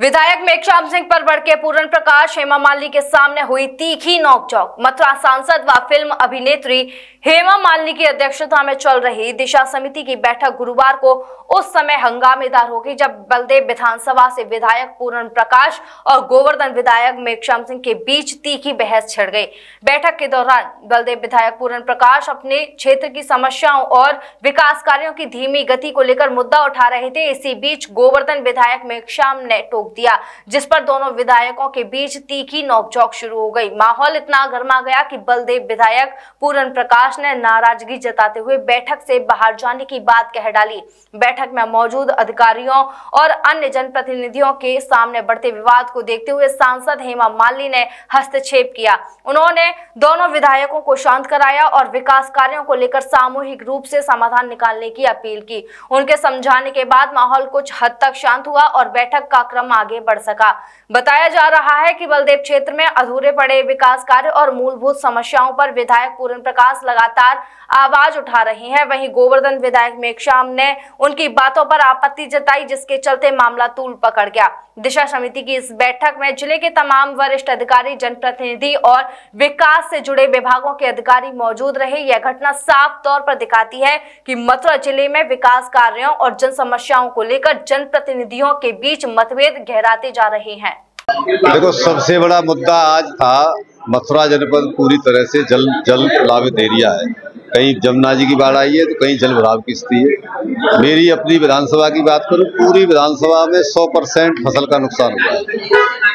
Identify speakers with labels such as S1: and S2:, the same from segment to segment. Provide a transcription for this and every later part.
S1: विधायक मेघश्याम सिंह पर भड़के पूर्ण प्रकाश, हेमा मालिनी के सामने हुई तीखी नोकझोंक। मथुरा सांसद व फिल्म अभिनेत्री हेमा मालिनी की अध्यक्षता में चल रही दिशा समिति की बैठक गुरुवार को उस समय हंगामेदार हो गई जब बलदेव विधानसभा से विधायक पूर्ण प्रकाश और गोवर्धन विधायक मेघश्याम सिंह के बीच तीखी बहस छिड़ गई। बैठक के दौरान बलदेव विधायक पूर्ण प्रकाश अपने क्षेत्र की समस्याओं और विकास कार्यों की धीमी गति को लेकर मुद्दा उठा रहे थे। इसी बीच गोवर्धन विधायक मेघश्याम ने टोक दिया, जिस पर दोनों विधायकों के बीच तीखी नोकझोंक शुरू हो गई। माहौल इतना गर्मा गया कि बलदेव विधायक पूर्ण प्रकाश ने नाराजगी जताते हुए बैठक से बाहर जाने की बात कह डाली। बैठक में मौजूद अधिकारियों और अन्य जनप्रतिनिधियों के सामने बढ़ते विवाद को देखते हुए सांसद हेमा मालिनी ने हस्तक्षेप किया। उन्होंने दोनों विधायकों को शांत कराया और विकास कार्यों को लेकर सामूहिक रूप से समाधान निकालने की अपील की। उनके समझाने के बाद माहौल कुछ हद तक शांत हुआ और बैठक का क्रम आगे बढ़ सका। बताया जा रहा है कि बलदेव क्षेत्र में अधूरे पड़े विकास कार्य और मूलभूत समस्याओं पर विधायक पूर्ण प्रकाश लगातार आवाज उठा रहे हैं। वहीं गोवर्धन विधायक मेघश्याम ने उनकी बातों पर आपत्ति जताई, जिसके चलते मामला तूल पकड़ गया। दिशा समिति की इस बैठक में जिले के तमाम वरिष्ठ अधिकारी, जनप्रतिनिधि और विकास से जुड़े विभागों के अधिकारी मौजूद रहे। यह घटना साफ तौर पर दिखाती है कि मथुरा जिले में विकास कार्यों और जन समस्याओं को लेकर जनप्रतिनिधियों के बीच मतभेद गहराते जा रहे हैं।
S2: देखो, सबसे बड़ा मुद्दा आज था, मथुरा जनपद पूरी तरह से जल प्लावित एरिया है। कहीं जमुना जी की बाढ़ आई है तो कहीं जल भराव की स्थिति है। मेरी अपनी विधानसभा की बात करूं, पूरी विधानसभा में 100% फसल का नुकसान हुआ है।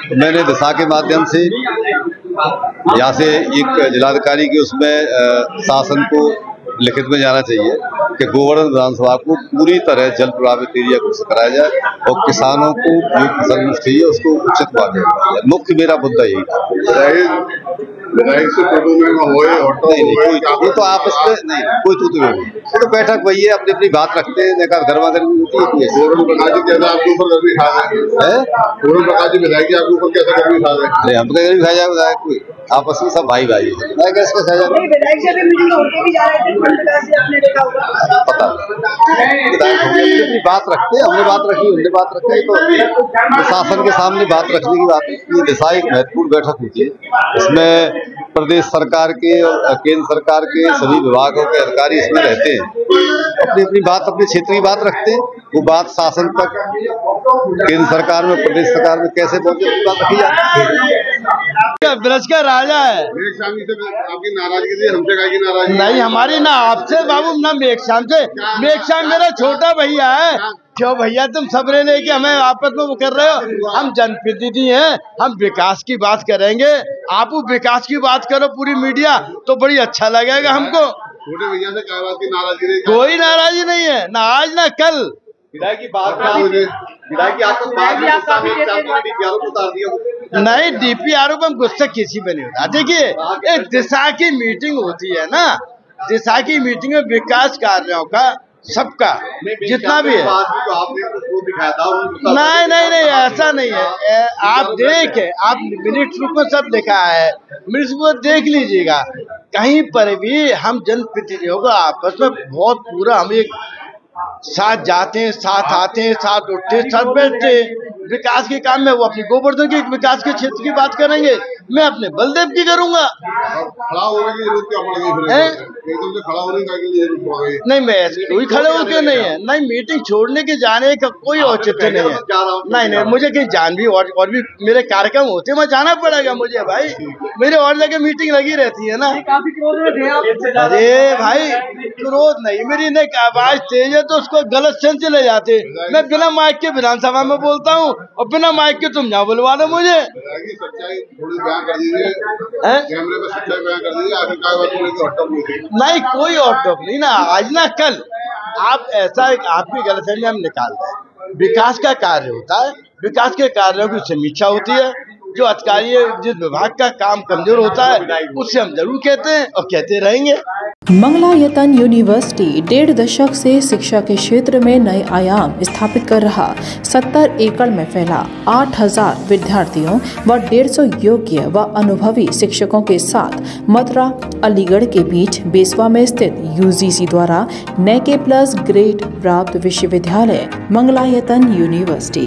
S2: तो मैंने दिशा के माध्यम से यहाँ से एक जिलाधिकारी के उसमें शासन को लिखित में जाना चाहिए कि गोवर्धन विधानसभा को पूरी तरह जल प्रभावित एरिया को कराया जाए और किसानों को जो फसल नष्ट हुई है उसको उचित मुआवजा दिया जाए। मुख्य मेरा मुद्दा यही था। ये तो आप इसमें नहीं कोई तो तो बैठक वही है, अपनी अपनी बात रखते हैं, गर्मा गर्मी होती है।
S3: पूर्ण प्रकाश जी कैसा आपके ऊपर गर्मी खा रहे हैं? पूर्ण प्रकाश जी विधायक आपके ऊपर कैसा गर्मी खा रहे हैं?
S2: अरे हम तो गर्मी खा जाए विधायक कोई, आपस में सब भाई भाई है। पता अपनी बात रखते हैं, हमने बात रखी, उनने बात रखी, तो शासन के सामने बात रखने की बात है। ये दिशा एक महत्वपूर्ण बैठक होती है। इसमें प्रदेश सरकार के और केंद्र सरकार के सभी विभागों के अधिकारी इसमें रहते हैं, अपनी अपनी बात, अपने क्षेत्र की बात रखते हैं। वो बात शासन तक, केंद्र सरकार में, प्रदेश सरकार में कैसे पहुंचे, उसकी बात रखी जाती है।
S4: ब्रज का राजा है।
S3: मेघश्याम से आपकी नाराजगी थी, हमसे काहे की नाराजगी?
S4: नहीं, हमारी ना आपसे बाबू, ना मेघश्याम से। मेघश्याम मेरा छोटा भैया है। क्यों भैया तुम सबरे लेके हमें आपस में वो कर रहे हो? हम जनप्रतिनिधि हैं, हम विकास की बात करेंगे। आप विकास की बात करो पूरी मीडिया, तो बड़ी अच्छा लगेगा हमको।
S3: छोटे भैया से क्या बात की नाराजगी नहीं?
S4: कोई नाराजगी नहीं है, ना आज ना कल।
S3: विधायक की बात
S4: नहीं, डीपीआरओ पे हम गुस्सा किसी पे नहीं होता। देखिए, एक दिशा की मीटिंग होती है ना, दिशा की मीटिंग में विकास कार्यों का सबका जितना भी है।
S3: तो आपने तो दिखाया था।
S4: नहीं नहीं नहीं, ऐसा नहीं है। आप देखे, आप मिनट रूप में सब लिखा है, मिनट में देख लीजिएगा। कहीं पर भी हम जनप्रतिनिधियों को आपस में बहुत पूरा, हम एक साथ जाते हैं, साथ आते हैं, साथ उठते, साथ बैठते। विकास के काम में वो अपनी गोवर्धन के विकास के क्षेत्र की बात करेंगे, मैं अपने बलदेव की करूंगा।
S3: खड़ा होने की जरूरत क्या पड़ेगी? एकदम से खड़ा होने की जरूरत पड़ेगी?
S4: नहीं, मैं कोई खड़े होकर नहीं है। नहीं, मीटिंग छोड़ने के जाने का कोई औचित्य नहीं है। नहीं नहीं, मुझे कहीं जान भी और भी मेरे कार्यक्रम होते हैं, मैं जाना पड़ेगा मुझे भाई। मेरे और जगह मीटिंग लगी रहती है ना। अरे भाई, क्रोध नहीं, मेरी नहीं आवाज तेज है तो उसको गलत सेंस ले जाते। मैं बिना माइक के विधानसभा में बोलता हूँ और बिना माइक के तुम यहाँ बुलवा दो मुझे।
S3: सच्चाई थोड़ी बयान कर दीजिए, कैमरे में सच्चाई बयान कर दीजिए। आखिर क्या बात
S4: नहीं, कोई और टॉप नहीं ना, आज ना कल। आप ऐसा एक आपकी गलतफहमी हम निकाल दें। विकास का कार्य होता है, विकास के कार्यों की समीक्षा होती है। जो अधिकारी जिस विभाग का काम कमजोर होता है उससे हम जरूर कहते हैं और कहते रहेंगे।
S5: मंगलायतन यूनिवर्सिटी 1.5 दशक से शिक्षा के क्षेत्र में नए आयाम स्थापित कर रहा। 70 एकड़ में फैला 8000 विद्यार्थियों व 150 योग्य व अनुभवी शिक्षकों के साथ मथुरा अलीगढ़ के बीच बेसवा में स्थित UGC द्वारा NAAC+ ग्रेड प्राप्त विश्वविद्यालय मंगलायतन यूनिवर्सिटी।